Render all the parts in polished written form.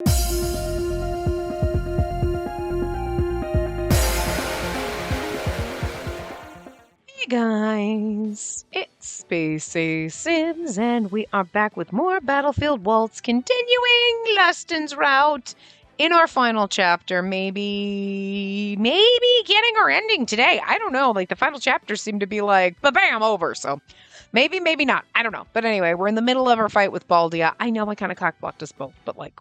Hey guys, it's Spacey Sims, and we are back with more Battlefield Waltz, continuing Lustin's route in our final chapter. Maybe getting our ending today. I don't know. Like, the final chapters seem to be like, ba-bam, over. So maybe not. I don't know. But anyway, we're in the middle of our fight with Baldia. I know I kind of cockblocked us both, but like,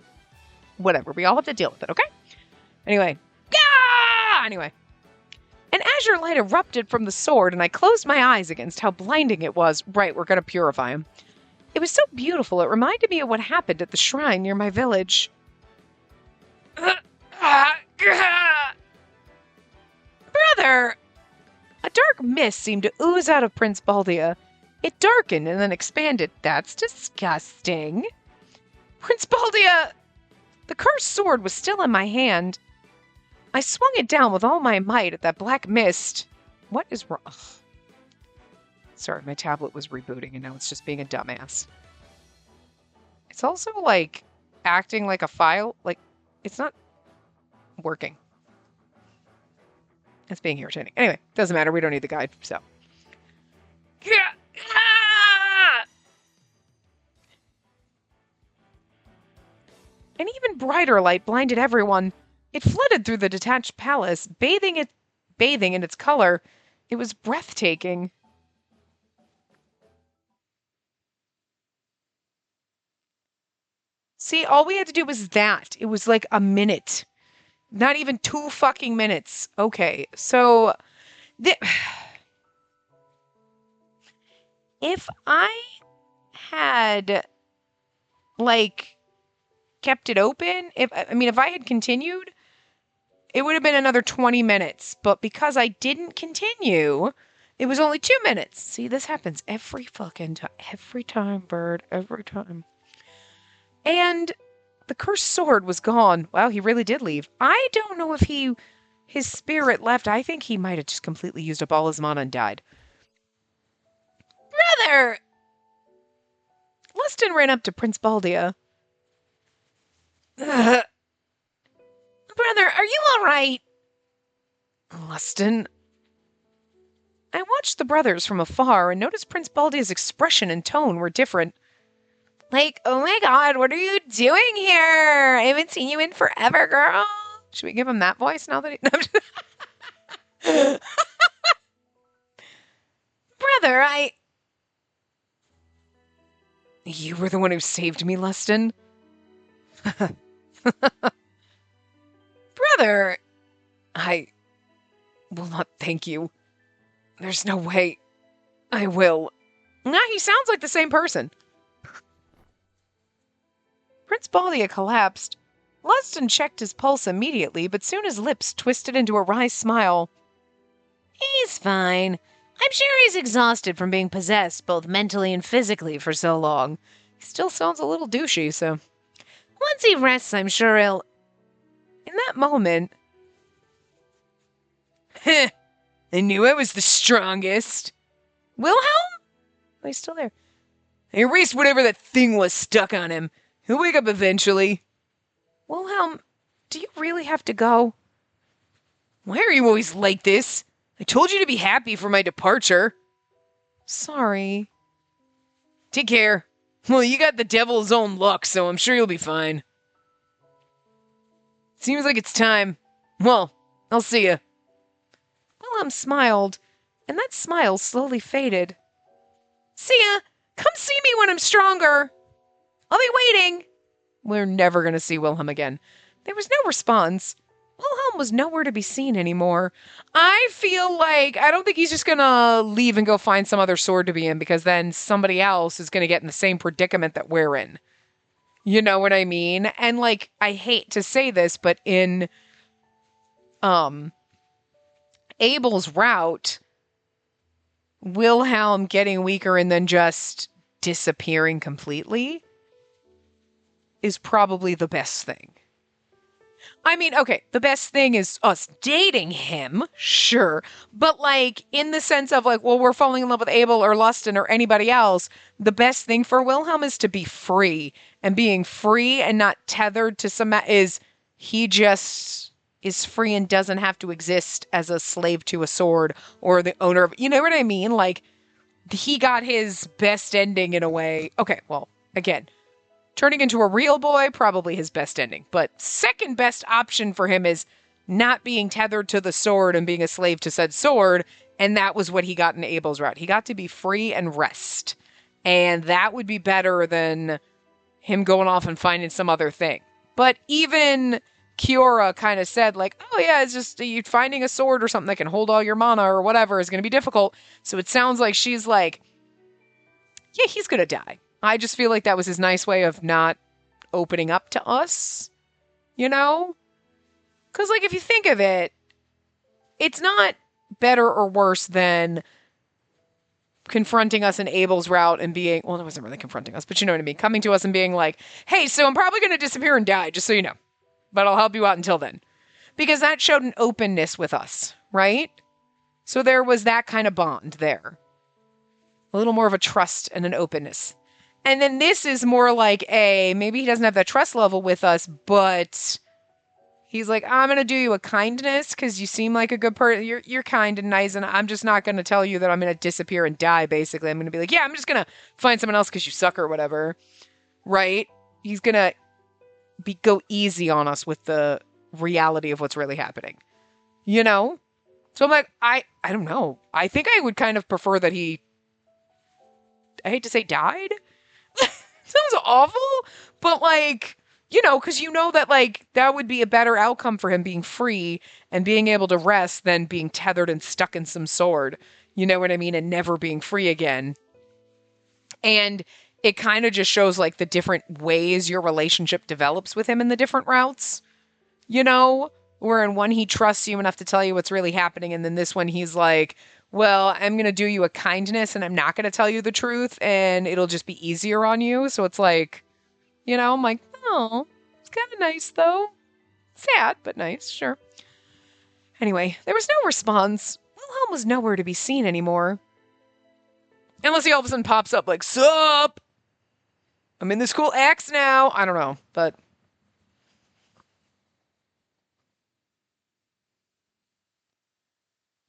whatever. We all have to deal with it, okay? Anyway. Anyway. An azure light erupted from the sword, and I closed my eyes against how blinding it was. Right, we're going to purify him. It was so beautiful, it reminded me of what happened at the shrine near my village. Brother! A dark mist seemed to ooze out of Prince Baldia. It darkened and then expanded. That's disgusting. Prince Baldia! The cursed sword was still in my hand. I swung it down with all my might at that black mist. What is wrong? Ugh. Sorry, my tablet was rebooting and now it's just being a dumbass. It's also, like, acting like a file. Like, it's not working. It's being irritating. Anyway, doesn't matter. We don't need the guide, so. An even brighter light blinded everyone. It flooded through the detached palace, bathing in its color. It was breathtaking. See, all we had to do was that. It was like a minute. Not even 2 fucking minutes. Okay, so if I had, like, kept it open, if I had continued, it would have been another 20 minutes. But because I didn't continue, it was only 2 minutes. See, this happens every fucking time. Every time, bird. Every time. And the cursed sword was gone. Wow, he really did leave. I don't know if his spirit left. I think he might have just completely used up all his mana and died. Brother! Lustin ran up to Prince Baldia. Brother, are you all right? Lustin. I watched the brothers from afar and noticed Prince Baldia's expression and tone were different. Like, oh my god, what are you doing here? I haven't seen you in forever, girl. Should we give him that voice now that he... Brother, You were the one who saved me, Lustin? Brother, I will not thank you. There's no way I will. Nah, he sounds like the same person. Prince Baldia collapsed. Lustin checked his pulse immediately, but soon his lips twisted into a wry smile. He's fine. I'm sure he's exhausted from being possessed, both mentally and physically, for so long. He still sounds a little douchey, so... Once he rests, I'm sure he'll... In that moment... Heh! I knew I was the strongest. Wilhelm? Oh, he's still there. I erased whatever that thing was stuck on him. He'll wake up eventually. Wilhelm, do you really have to go? Why are you always like this? I told you to be happy for my departure. Sorry. Take care. Well, you got the devil's own luck, so I'm sure you'll be fine. Seems like it's time. Well, I'll see ya. Wilhelm smiled, and that smile slowly faded. See ya! Come see me when I'm stronger! I'll be waiting! We're never going to see Wilhelm again. There was no response. Wilhelm was nowhere to be seen anymore. I feel like, I don't think he's just going to leave and go find some other sword to be in, because then somebody else is going to get in the same predicament that we're in. You know what I mean? And, like, I hate to say this, but in Abel's route, Wilhelm getting weaker and then just disappearing completely is probably the best thing. I mean, okay, the best thing is us dating him, sure. But like in the sense of like, well, we're falling in love with Abel or Lustin or anybody else, the best thing for Wilhelm is to be free. And being free and not tethered to some is he just is free and doesn't have to exist as a slave to a sword or the owner of, you know what I mean? Like he got his best ending in a way. Okay, well, again, turning into a real boy, probably his best ending. But second best option for him is not being tethered to the sword and being a slave to said sword. And that was what he got in Abel's route. He got to be free and rest. And that would be better than him going off and finding some other thing. But even Kiora kind of said, like, oh yeah, it's just you finding a sword or something that can hold all your mana or whatever is going to be difficult. So it sounds like she's like, yeah, he's going to die. I just feel like that was his nice way of not opening up to us, you know? Because, like, if you think of it, it's not better or worse than confronting us in Abel's route and being, well, it wasn't really confronting us, but you know what I mean? Coming to us and being like, hey, so I'm probably going to disappear and die, just so you know. But I'll help you out until then. Because that showed an openness with us, right? So there was that kind of bond there. A little more of a trust and an openness. And then this is more like maybe he doesn't have that trust level with us, but he's like, I'm going to do you a kindness because you seem like a good person. You're kind and nice, and I'm just not going to tell you that I'm going to disappear and die, basically. I'm going to be like, yeah, I'm just going to find someone else because you suck or whatever, right? He's going to go easy on us with the reality of what's really happening, you know? So I'm like, I don't know. I think I would kind of prefer that he, I hate to say died. Sounds awful, but like, you know, because you know that like that would be a better outcome for him being free and being able to rest than being tethered and stuck in some sword. You know what I mean? And never being free again. And it kind of just shows like the different ways your relationship develops with him in the different routes. You know, where in one he trusts you enough to tell you what's really happening, and then this one he's like, well, I'm going to do you a kindness and I'm not going to tell you the truth and it'll just be easier on you. So it's like, you know, I'm like, oh, it's kind of nice though. Sad, but nice, sure. Anyway, there was no response. Wilhelm was nowhere to be seen anymore. Unless he all of a sudden pops up like, sup? I'm in this cool axe now. I don't know, but...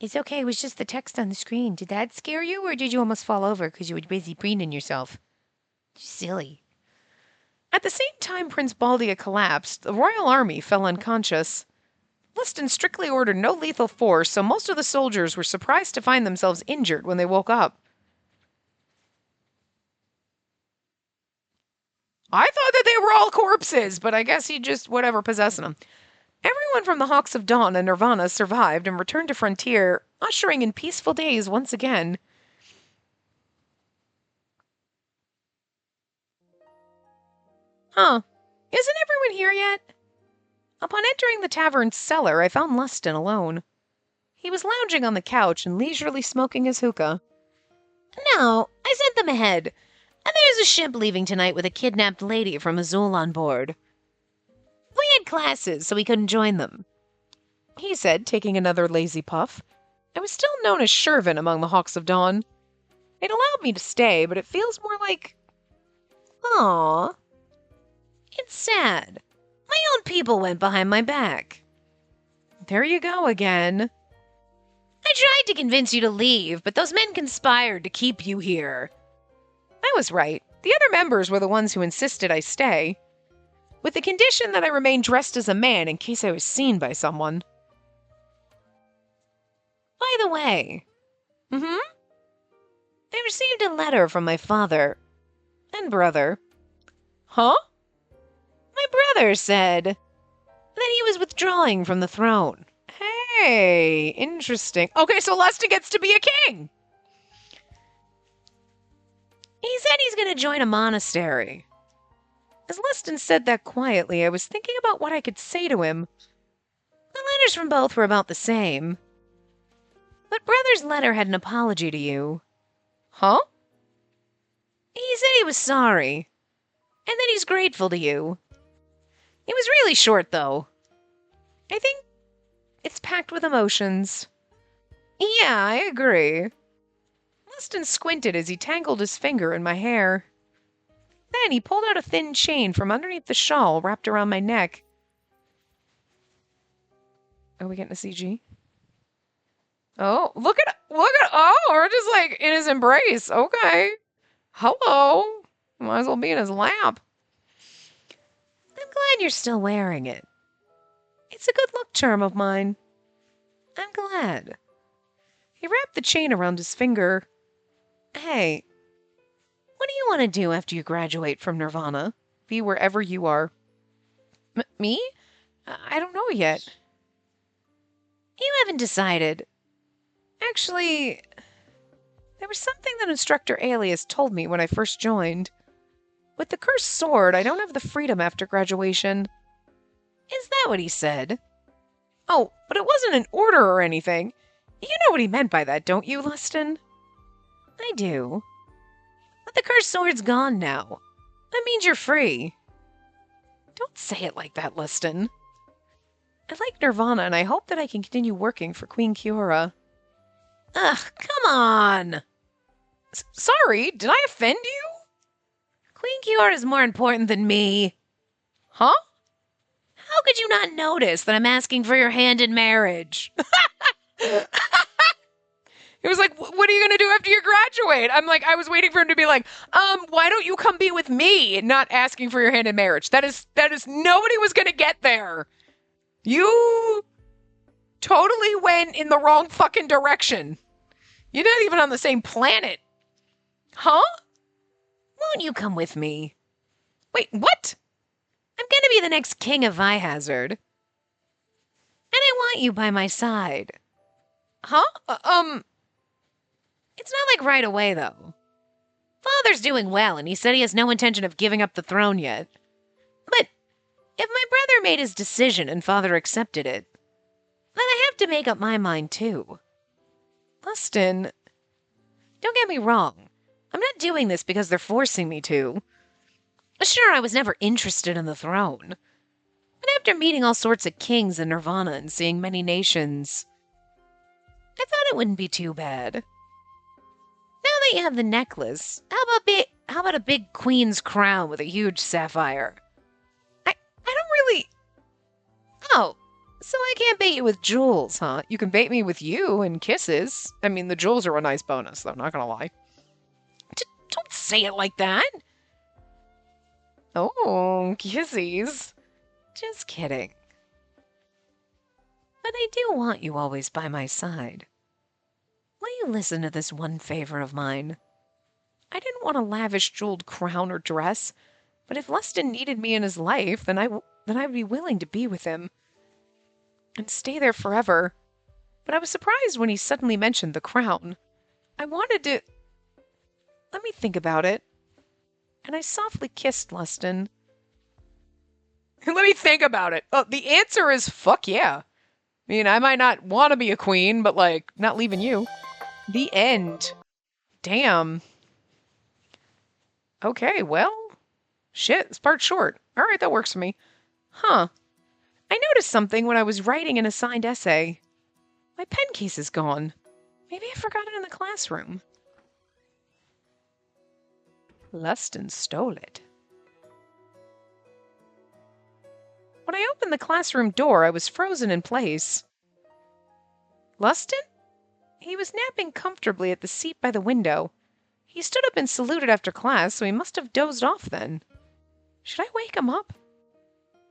It's okay, it was just the text on the screen. Did that scare you, or did you almost fall over because you were busy preening yourself? Silly. At the same time Prince Baldia collapsed, the royal army fell unconscious. Liston strictly ordered no lethal force, so most of the soldiers were surprised to find themselves injured when they woke up. I thought that they were all corpses, but I guess he just whatever possessing them. Everyone from the Hawks of Dawn and Nirvana survived and returned to Frontier, ushering in peaceful days once again. Huh. Isn't everyone here yet? Upon entering the tavern's cellar, I found Lustin alone. He was lounging on the couch and leisurely smoking his hookah. No, I sent them ahead. And there's a ship leaving tonight with a kidnapped lady from Azul on board. We had classes, so we couldn't join them, he said, taking another lazy puff. I was still known as Shervin among the Hawks of Dawn. It allowed me to stay, but it feels more like... Aww. It's sad. My own people went behind my back. There you go again. I tried to convince you to leave, but those men conspired to keep you here. I was right. The other members were the ones who insisted I stay, with the condition that I remain dressed as a man in case I was seen by someone. By the way, I received a letter from my father and brother. Huh? My brother said that he was withdrawing from the throne. Hey, interesting. Okay, so Lustin gets to be a king. He said he's going to join a monastery. As Lustin said that quietly, I was thinking about what I could say to him. The letters from both were about the same. But brother's letter had an apology to you. Huh? He said he was sorry, and that he's grateful to you. It was really short, though. I think it's packed with emotions. Yeah, I agree. Lustin squinted as he tangled his finger in my hair. Then he pulled out a thin chain from underneath the shawl wrapped around my neck. Are we getting a CG? Oh, look at, oh, we're just like in his embrace. Okay. Hello. Might as well be in his lap. I'm glad you're still wearing it. It's a good luck charm of mine. I'm glad. He wrapped the chain around his finger. Hey, what do you want to do after you graduate from Nirvana? Be wherever you are. Me? I don't know yet. You haven't decided. Actually, there was something that Instructor Alias told me when I first joined. With the cursed sword, I don't have the freedom after graduation. Is that what he said? Oh, but it wasn't an order or anything. You know what he meant by that, don't you, Lustin? I do. But the cursed sword's gone now. That means you're free. Don't say it like that, Lustin. I like Nirvana, and I hope that I can continue working for Queen Kiora. Ugh, come on! Sorry, did I offend you? Queen Kiora is more important than me. Huh? How could you not notice that I'm asking for your hand in marriage? It was like, what are you going to do after you graduate? I'm like, I was waiting for him to be like, why don't you come be with me? Not asking for your hand in marriage. That is, nobody was going to get there. You totally went in the wrong fucking direction. You're not even on the same planet. Huh? Won't you come with me? Wait, what? I'm going to be the next king of Vihazard. And I want you by my side. Huh? It's not like right away, though. Father's doing well, and he said he has no intention of giving up the throne yet. But if my brother made his decision and father accepted it, then I have to make up my mind, too. Lustin, don't get me wrong. I'm not doing this because they're forcing me to. Sure, I was never interested in the throne. But after meeting all sorts of kings in Nirvana and seeing many nations, I thought it wouldn't be too bad. Now that you have the necklace, how about a big queen's crown with a huge sapphire? I don't really... Oh, so I can't bait you with jewels, huh? You can bait me with you and kisses. I mean, the jewels are a nice bonus, though, not gonna lie. Don't say it like that. Oh, kissies. Just kidding. But I do want you always by my side. Will you listen to this one favor of mine? I didn't want a lavish jeweled crown or dress, but if Lustin needed me in his life, then I'd be willing to be with him and stay there forever. But I was surprised when he suddenly mentioned the crown. I wanted to... Let me think about it. And I softly kissed Lustin. Let me think about it. Oh, the answer is fuck yeah. I mean, I might not want to be a queen, but, like, not leaving you. The end. Damn. Okay, well, shit, this part's short. All right, that works for me. Huh. I noticed something when I was writing an assigned essay. My pen case is gone. Maybe I forgot it in the classroom. Lustin stole it. When I opened the classroom door, I was frozen in place. Lustin? He was napping comfortably at the seat by the window. He stood up and saluted after class, so he must have dozed off then. Should I wake him up?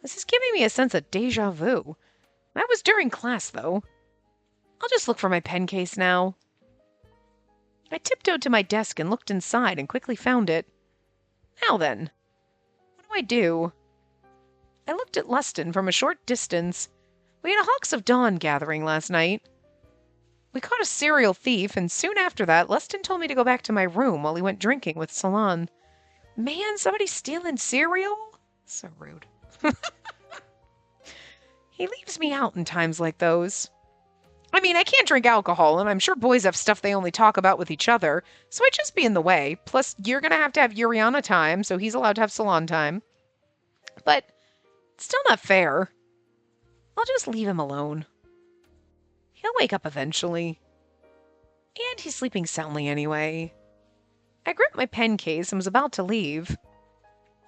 This is giving me a sense of déjà vu. That was during class, though. I'll just look for my pen case now. I tiptoed to my desk and looked inside and quickly found it. Now then, what do I do? I looked at Lustin from a short distance. We had a Hawks of Dawn gathering last night. We caught a serial thief, and soon after that, Lustin told me to go back to my room while he went drinking with Salon. Man, somebody's stealing cereal? So rude. He leaves me out in times like those. I mean, I can't drink alcohol, and I'm sure boys have stuff they only talk about with each other, so I'd just be in the way. Plus, you're gonna have to have Yuriana time, so he's allowed to have Salon time. But it's still not fair. I'll just leave him alone. He'll wake up eventually. And he's sleeping soundly anyway. I gripped my pen case and was about to leave.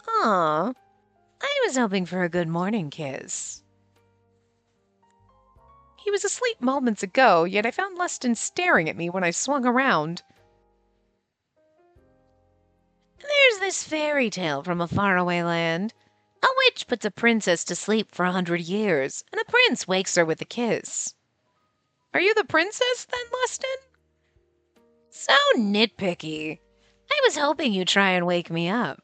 Aw, I was hoping for a good morning kiss. He was asleep moments ago, yet I found Lustin staring at me when I swung around. There's this fairy tale from a faraway land. A witch puts a princess to sleep for 100 years, and a prince wakes her with a kiss. Are you the princess then, Lustin? So nitpicky. I was hoping you'd try and wake me up.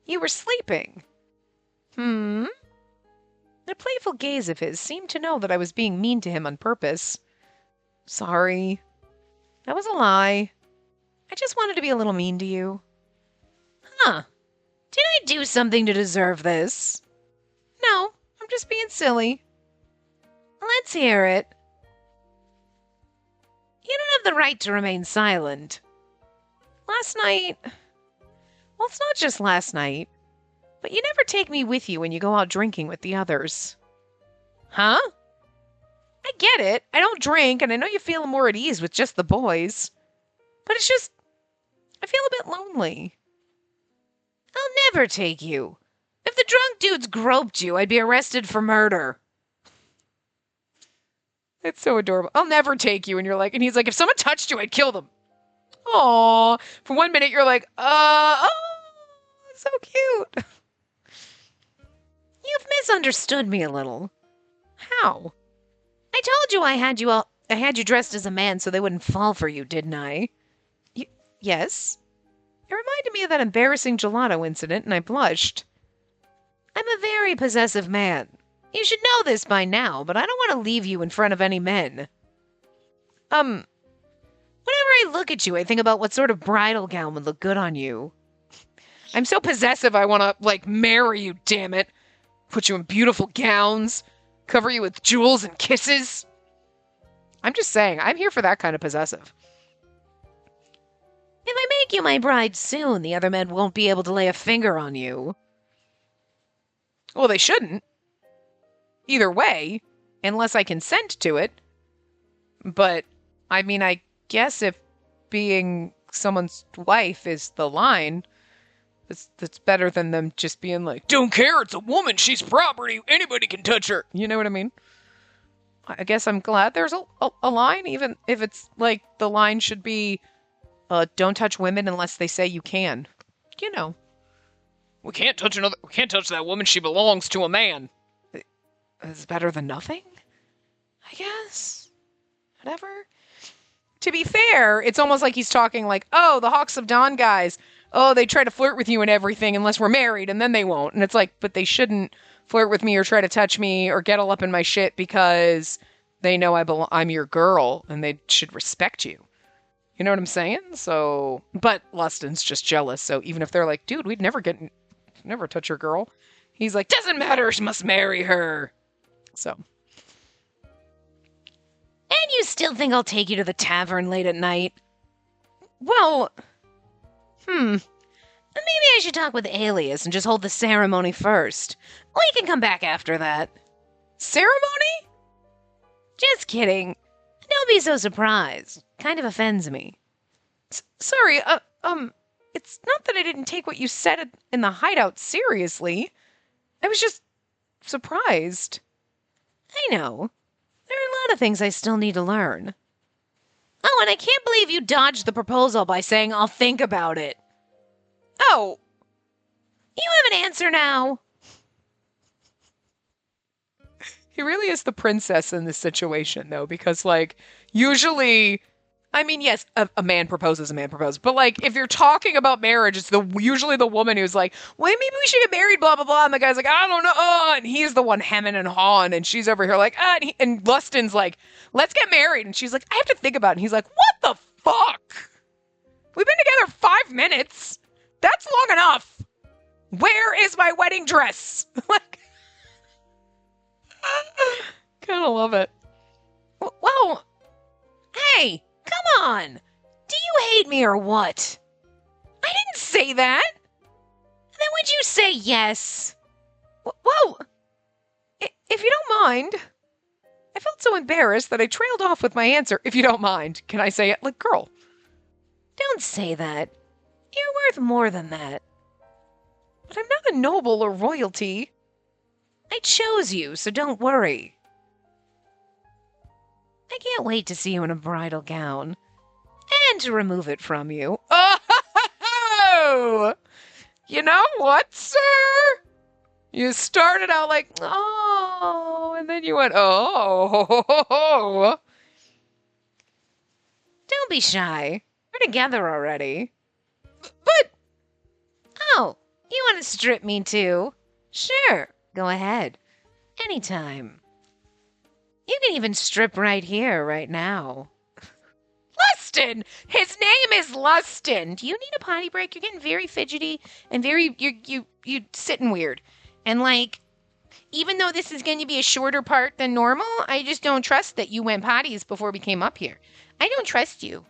You were sleeping. The playful gaze of his seemed to know that I was being mean to him on purpose. Sorry. That was a lie. I just wanted to be a little mean to you. Huh. Did I do something to deserve this? No, I'm just being silly. Let's hear it. You don't have the right to remain silent. Last night... Well, it's not just last night. But you never take me with you when you go out drinking with the others. Huh? I get it. I don't drink, and I know you feel more at ease with just the boys. But it's just... I feel a bit lonely. I'll never take you. If the drunk dudes groped you, I'd be arrested for murder. It's so adorable. I'll never take you. And you're like, and he's like, if someone touched you, I'd kill them. Aww. For 1 minute, you're like, oh, so cute. You've misunderstood me a little. How? I told you I had you dressed as a man so they wouldn't fall for you, didn't I? Yes. It reminded me of that embarrassing gelato incident, and I blushed. I'm a very possessive man. You should know this by now, but I don't want to leave you in front of any men. Whenever I look at you, I think about what sort of bridal gown would look good on you. I'm so possessive I want to, marry you, damn it. Put you in beautiful gowns, cover you with jewels and kisses. I'm just saying, I'm here for that kind of possessive. If I make you my bride soon, the other men won't be able to lay a finger on you. Well, they shouldn't. Either way, unless I consent to it. But, I mean, I guess if being someone's wife is the line, that's better than them just being like, don't care, it's a woman, she's property, anybody can touch her. You know what I mean? I guess I'm glad there's a line, even if it's like the line should be, don't touch women unless they say you can. You know. We can't touch that woman, she belongs to a man. It's better than nothing? I guess. Whatever. To be fair, it's almost like he's talking like, oh, the Hawks of Dawn guys, oh, they try to flirt with you and everything unless we're married, and then they won't. And it's like, but they shouldn't flirt with me or try to touch me or get all up in my shit because they know I'm your girl and they should respect you. You know what I'm saying? So, but Lustin's just jealous. So even if they're like, dude, we'd never touch your girl. He's like, doesn't matter, she must marry her. So. And you still think I'll take you to the tavern late at night? Well, Maybe I should talk with Alias and just hold the ceremony first. We can come back after that. Ceremony? Just kidding. Don't be so surprised. Kind of offends me. Sorry, it's not that I didn't take what you said in the hideout seriously. I was just surprised. I know. There are a lot of things I still need to learn. Oh, and I can't believe you dodged the proposal by saying I'll think about it. Oh. You have an answer now. He really is the princess in this situation, though, because, usually... I mean, yes, a man proposes, but if you're talking about marriage, it's usually the woman who's like, well, maybe we should get married, blah, blah, blah, and the guy's like, I don't know, and he's the one hemming and hawing, and she's over here like, and Lustin's like, let's get married, and she's like, I have to think about it, and he's like, what the fuck? We've been together 5 minutes. That's long enough. Where is my wedding dress? Kind of love it. Well, hey, come on. Do you hate me or what? I didn't say that. Then would you say yes? Well, if you don't mind. I felt so embarrassed that I trailed off with my answer. If you don't mind, can I say it? Like, girl. Don't say that. You're worth more than that. But I'm not a noble or royalty. I chose you, so don't worry. I can't wait to see you in a bridal gown. And to remove it from you. Oh! You know what, sir? You started out like, oh, and then you went, oh. Don't be shy. We're together already. But, oh, you want to strip me too? Sure, go ahead. Anytime. You can even strip right here, right now. Lustin! His name is Lustin. Do you need a potty break? You're getting very fidgety and very, you sitting weird. And like, even though this is going to be a shorter part than normal, I just don't trust that you went potties before we came up here. I don't trust you.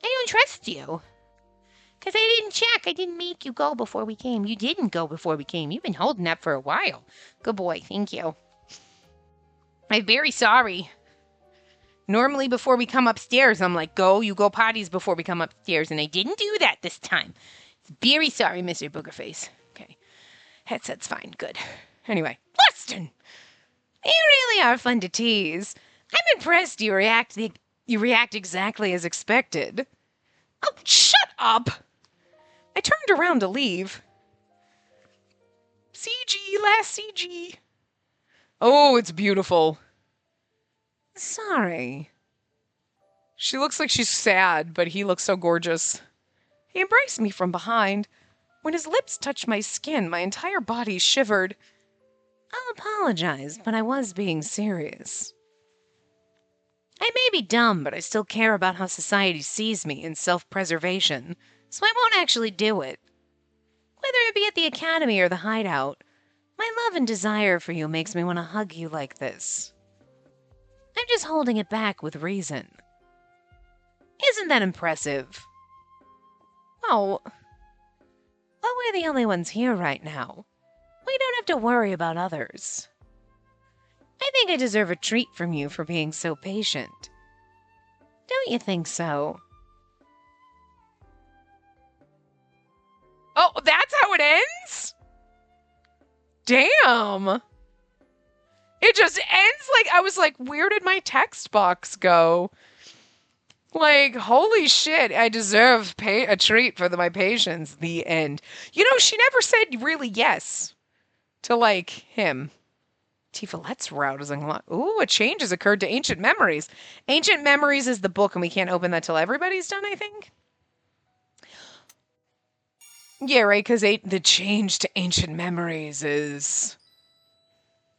I don't trust you. Because I didn't check. I didn't make you go before we came. You didn't go before we came. You've been holding that for a while. Good boy. Thank you. I'm very sorry. Normally before we come upstairs, I'm like, you go potties before we come upstairs. And I didn't do that this time. Very sorry, Mr. Boogerface. Okay. Headset's fine. Good. Anyway, Lustin! You really are fun to tease. I'm impressed you react exactly as expected. Oh, shut up! I turned around to leave. CG, last CG. Oh, it's beautiful. Sorry. She looks like she's sad, but he looks so gorgeous. He embraced me from behind. When his lips touched my skin, my entire body shivered. I'll apologize, but I was being serious. I may be dumb, but I still care about how society sees me in self-preservation, so I won't actually do it. Whether it be at the academy or the hideout, my love and desire for you makes me want to hug you like this. I'm just holding it back with reason. Isn't that impressive? Oh, well, we're the only ones here right now. We don't have to worry about others. I think I deserve a treat from you for being so patient. Don't you think so? Oh, that's how it ends? Damn. It just ends like, I was like, where did my text box go? Like, holy shit, I deserve a treat for my patience. The end. You know, she never said really yes to, like, him. Tifalette's rousing. Ooh, a change has occurred to Ancient Memories. Ancient Memories is the book, and we can't open that till everybody's done, I think. Yeah, right, because the change to Ancient Memories is...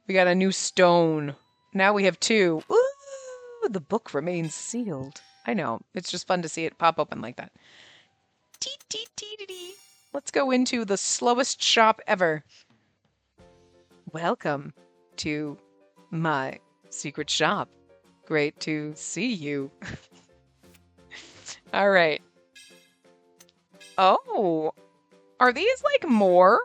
We got a new stone. Now we have 2. Ooh, the book remains sealed. I know. It's just fun to see it pop open like that. Let's go into the slowest shop ever. Welcome to my secret shop. Great to see you. All right. Oh, are these like more?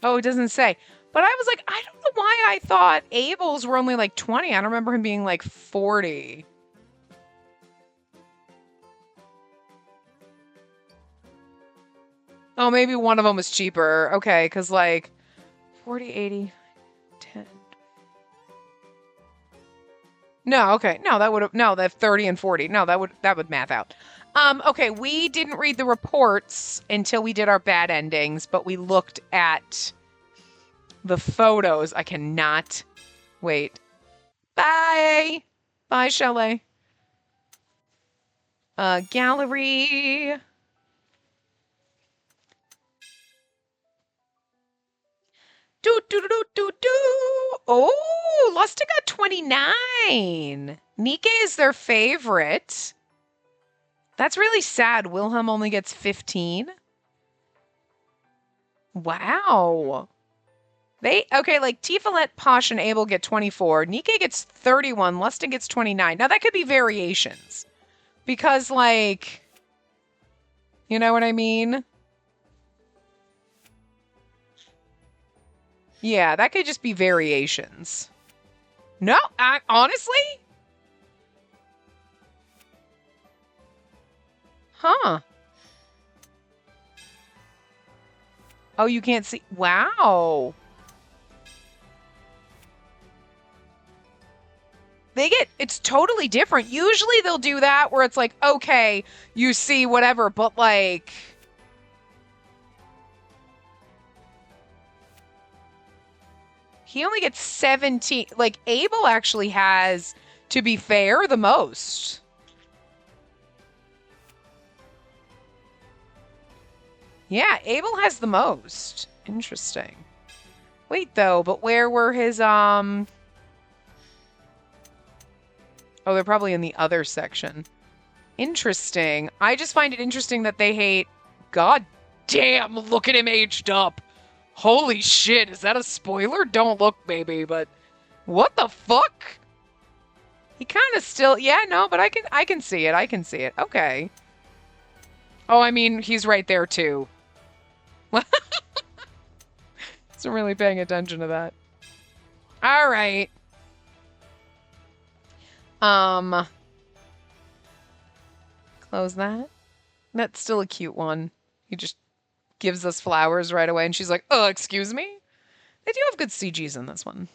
Oh, it doesn't say. But I was like, I don't know why I thought Abel's were only like 20. I don't remember him being like 40. Oh, maybe one of them was cheaper. Okay, because like 40, 80, 10. No, okay. No, that would have, no, that 30 and 40. No, that would math out. Okay, we didn't read the reports until we did our bad endings, but we looked at the photos. I cannot wait. Bye. Bye, Shelley. Gallery. Do. Oh, Lusta got 29. Nika is their favorite. That's really sad. Wilhelm only gets 15. Wow. Okay, like Tifalet, Posh, and Abel get 24. Nikke gets 31. Lustin gets 29. Now, that could be variations. Because, like, you know what I mean? Yeah, that could just be variations. No, honestly? Huh. Oh, you can't see. Wow. It's totally different. Usually they'll do that where it's like, okay, you see whatever, but like, he only gets 17. Like, Abel actually has, to be fair, the most. Yeah, Abel has the most. Interesting. Wait, though, but where were his, Oh, they're probably in the other section. Interesting. I just find it interesting that they hate... God damn, look at him aged up. Holy shit, is that a spoiler? Don't look, baby, but... What the fuck? He kind of still... Yeah, no, but I can see it. I can see it. Okay. Oh, I mean, he's right there, too. Wasn't really paying attention to that. All right. Close that. That's still a cute one. He just gives us flowers right away, and she's like, "Oh, excuse me." They do have good CGs in this one.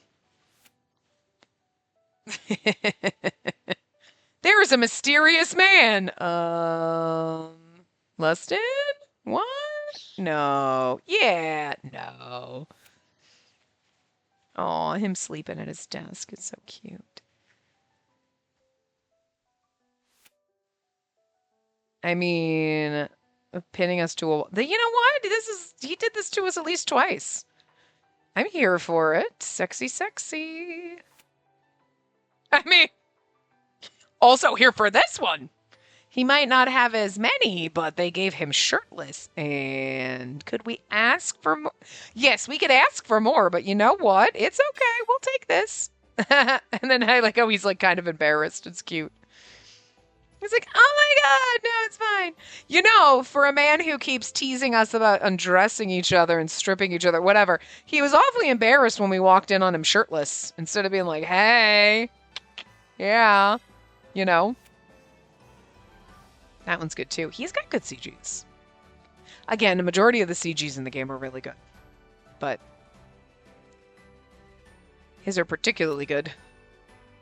There is a mysterious man. Lustin? What? No. Yeah, no. Oh, him sleeping at his desk is so cute. I mean, pinning us to a... You know what? He did this to us at least twice. I'm here for it. Sexy, sexy. I mean, also here for this one. He might not have as many, but they gave him shirtless. And could we ask for more? Yes, we could ask for more, but you know what? It's okay. We'll take this. And then I like how he's like kind of embarrassed. It's cute. He's like, oh my God, no, it's fine. You know, for a man who keeps teasing us about undressing each other and stripping each other, whatever, he was awfully embarrassed when we walked in on him shirtless instead of being like, hey, yeah, you know. That one's good too. He's got good CGs. Again, the majority of the CGs in the game are really good, but his are particularly good.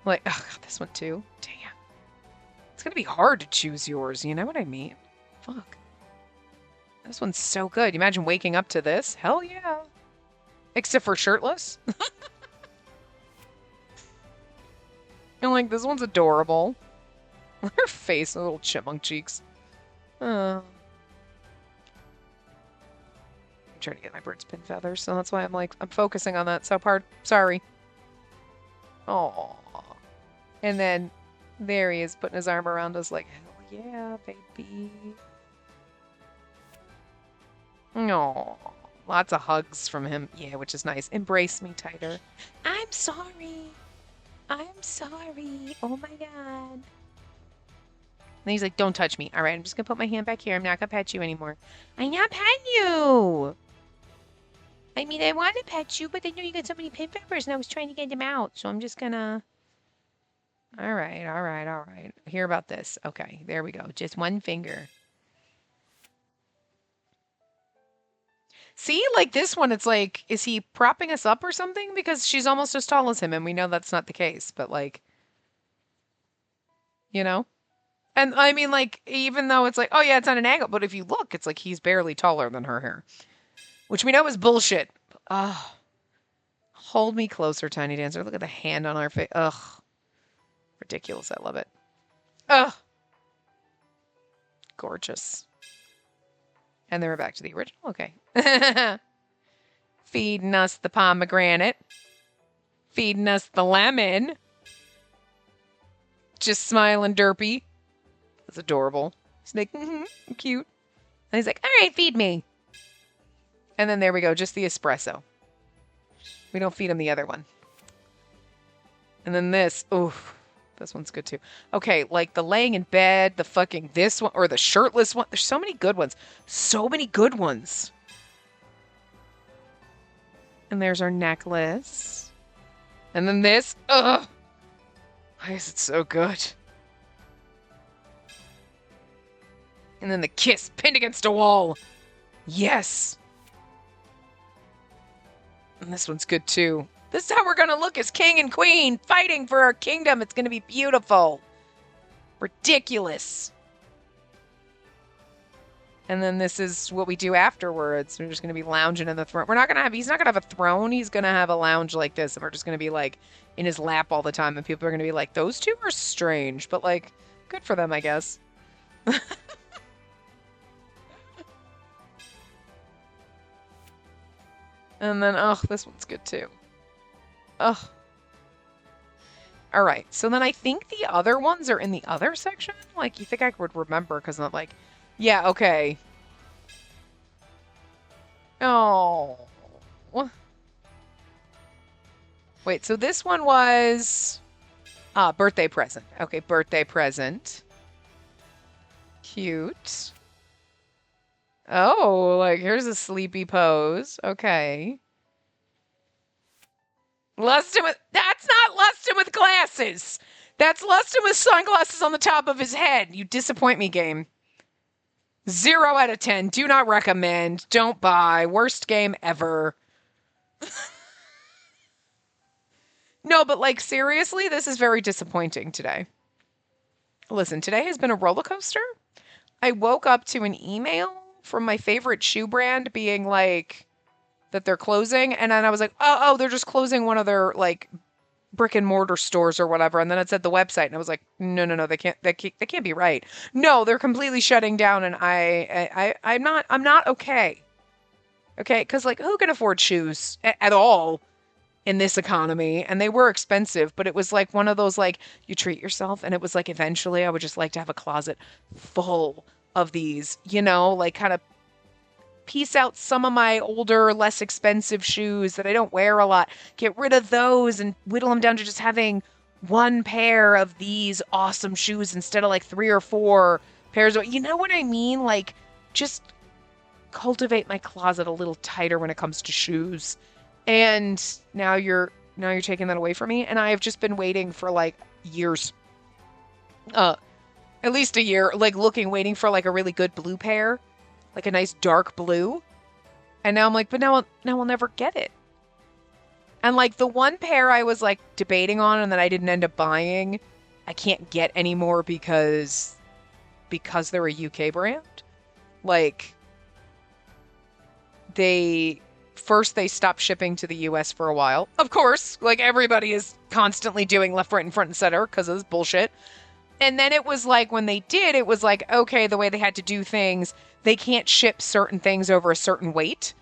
Like, oh God, this one too. Damn. It's going to be hard to choose yours, you know what I mean? Fuck. This one's so good. You imagine waking up to this? Hell yeah. Except for shirtless. And like, this one's adorable. Her face, little chipmunk cheeks. I'm trying to get my bird's pin feathers, so that's why I'm focusing on that so hard. Sorry. Oh. And then there he is, putting his arm around us like, hell yeah, baby. No, lots of hugs from him. Yeah, which is nice. Embrace me tighter. I'm sorry. I'm sorry. Oh my God. And he's like, don't touch me. All right, I'm just going to put my hand back here. I'm not going to pet you anymore. I'm not petting you. I mean, I want to pet you, but I know you got so many pin peppers, and I was trying to get them out. So I'm just going to... All right, all right, all right. Hear about this. Okay, there we go. Just one finger. See, like this one, it's like, is he propping us up or something? Because she's almost as tall as him, and we know that's not the case. But like, you know? And I mean, like, even though it's like, oh yeah, it's on an angle, but if you look, it's like he's barely taller than her here. Which we know is bullshit. Oh. Hold me closer, Tiny Dancer. Look at the hand on our face. Ugh. Ridiculous. I love it. Ugh. Gorgeous. And then we're back to the original. Okay. Feeding us the pomegranate. Feeding us the lemon. Just smiling derpy. That's adorable. He's like, cute. And he's like, all right, feed me. And then there we go. Just the espresso. We don't feed him the other one. And then this. Oof. This one's good too. Okay, like the laying in bed, the fucking this one, or the shirtless one. There's so many good ones. So many good ones. And there's our necklace. And then this. Ugh. Why is it so good? And then the kiss pinned against a wall. Yes. And this one's good too. This is how we're going to look as king and queen, fighting for our kingdom. It's going to be beautiful. Ridiculous. And then this is what we do afterwards. We're just going to be lounging in the throne. We're not going to have, he's not going to have a throne. He's going to have a lounge like this. And we're just going to be like in his lap all the time. And people are going to be like, those two are strange. But like, good for them, I guess. And then, oh, this one's good too. Ugh. All right. So then I think the other ones are in the other section. Like, you think I would remember because I'm like, yeah, okay. Oh. Wait, so this one was... birthday present. Okay, birthday present. Cute. Oh, like, here's a sleepy pose. Okay. Lustin with... That's not Lustin with glasses! That's Lustin with sunglasses on the top of his head. You disappoint me, game. 0 out of 10. Do not recommend. Don't buy. Worst game ever. No, but like, seriously, this is very disappointing today. Listen, today has been a roller coaster. I woke up to an email from my favorite shoe brand being like... that they're closing, and then I was like, oh, they're just closing one of their like brick and mortar stores or whatever, and then it said the website, and I was like, no, they can't be right. No, they're completely shutting down, and I'm not okay, because like who can afford shoes at all in this economy? And they were expensive, but it was like one of those like you treat yourself, and it was like eventually I would just like to have a closet full of these, you know, like kind of piece out some of my older, less expensive shoes that I don't wear a lot, get rid of those and whittle them down to just having one pair of these awesome shoes instead of like 3 or 4 pairs of, you know what I mean? Like, just cultivate my closet a little tighter when it comes to shoes. And now you're taking that away from me, and I have just been waiting for like years. At least a year, like waiting for like a really good blue pair. Like a nice dark blue. And now I'm like, but now I'll never get it. And like the one pair I was like debating on and that I didn't end up buying, I can't get anymore because they're a UK brand. Like they stopped shipping to the US for a while. Of course, like everybody is constantly doing left, right, and front and center because of this bullshit. And then it was like when they did, it was like, okay, the way they had to do things, they can't ship certain things over a certain weight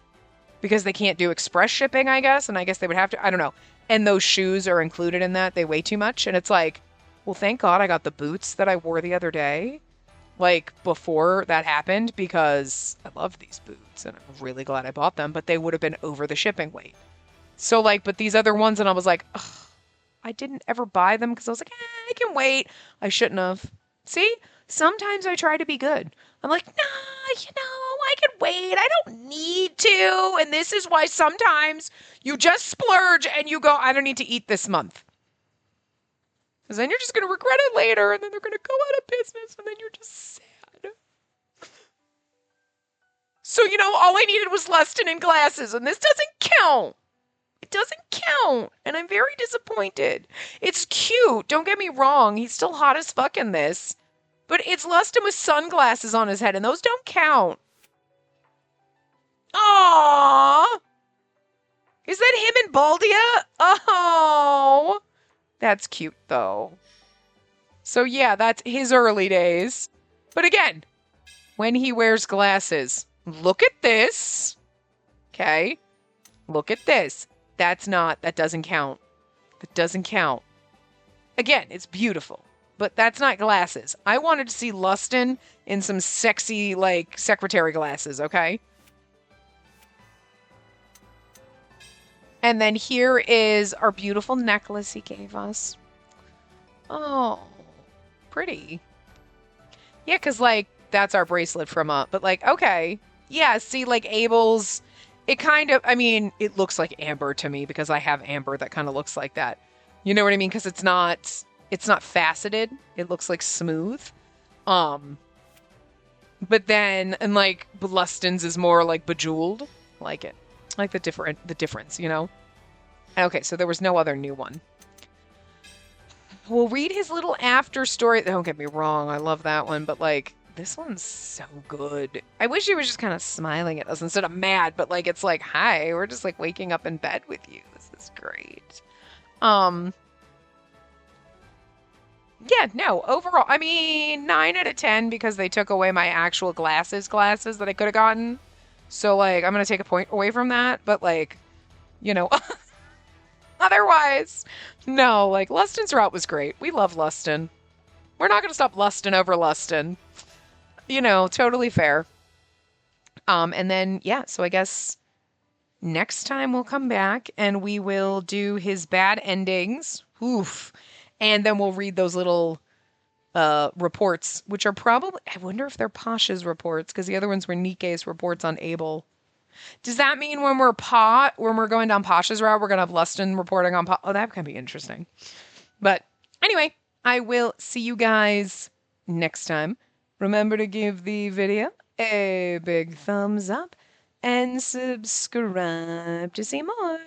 because they can't do express shipping, I guess. And I guess they would have to, I don't know. And those shoes are included in that. They weigh too much. And it's like, well, thank God I got the boots that I wore the other day, like before that happened, because I love these boots and I'm really glad I bought them, but they would have been over the shipping weight. So like, but these other ones, and I was like, ugh. I didn't ever buy them because I was like, I can wait. I shouldn't have. See? Sometimes I try to be good. I'm like, nah, I can wait. I don't need to. And this is why sometimes you just splurge and you go, I don't need to eat this month. Because then you're just going to regret it later, and then they're going to go out of business, and then you're just sad. So, all I needed was Lustin and glasses, and this doesn't count. It doesn't count, and I'm very disappointed. It's cute, don't get me wrong. He's still hot as fuck in this. But it's Lustin with sunglasses on his head, and those don't count. Aww! Is that him and Baldia? Oh! That's cute, though. So yeah, that's his early days. But again, when he wears glasses, look at this. Okay? Look at this. That doesn't count. That doesn't count. Again, it's beautiful, but that's not glasses. I wanted to see Lustin in some sexy, like, secretary glasses, okay? And then here is our beautiful necklace he gave us. Oh, pretty. Yeah, because, like, that's our bracelet from up. But, like, okay. Yeah, see, like, Abel's, it kind of, I mean, it looks like amber to me because I have amber that kind of looks like that. You know what I mean? Because it's not faceted. It looks like smooth. But then, and like, Lustin's is more like bejeweled. Like it. Like the difference, you know? Okay, so there was no other new one. We'll read his little after story. Don't get me wrong, I love that one, but like this one's so good. I wish he was just kind of smiling at us instead of mad, but like it's like, hi, we're just like waking up in bed with you. This is great. Yeah, no, overall, I mean, 9 out of 10 because they took away my actual glasses that I could have gotten. So like I'm gonna take a point away from that, but like, you know, otherwise, no, like Lustin's route was great. We love Lustin. We're not gonna stop Lustin over Lustin. You know, totally fair. And then yeah, so I guess next time we'll come back and we will do his bad endings. Oof. And then we'll read those little reports, which are probably, I wonder if they're Pasha's reports, because the other ones were Nike's reports on Abel. Does that mean when we're going down Pasha's route, we're gonna have Lustin reporting on Oh, that can be interesting. But anyway, I will see you guys next time. Remember to give the video a big thumbs up and subscribe to see more.